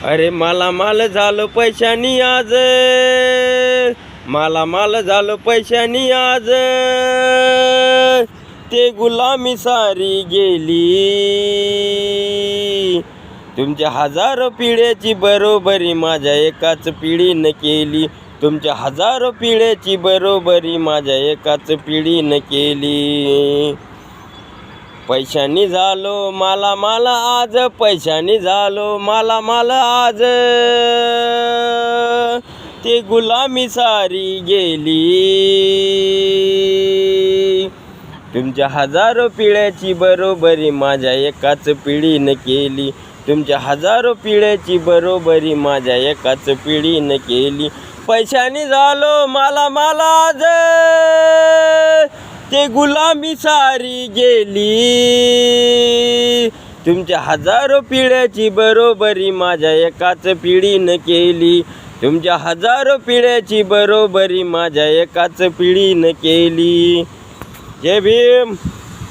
अरे माल झालो पैशानी आज, माल झालो पैशानी आज, ते गुलामी सारी गेली. तुमच्या हजारो पिढ्याची बरोबरी माझ्या एकाच पिढीनं केली. तुमच्या हजारो पिढ्याची बरोबरी माझ्या एकाच पिढीनं केली. पैशानी झालो माला आज, पैशानी झालो माला आज, ते गुलामी सारी गेली. तुमच्या हजारो पिढ्याची बरोबरी माझ्या एकाच पिढीनं केली. तुमच्या हजारो पिढ्याची बरोबरी माझ्या एकाच पिढीनं केली. पैशानी झालो माला आज, ते गुलामी सारी गेली. तुमच्या हजारो पिढ्याची बरोबरी माझ्या एकाच पिढीनं केली. तुमच्या हजारो पिढ्याची बरोबरी माझ्या एकाच पिढीनं केली. जय भीम.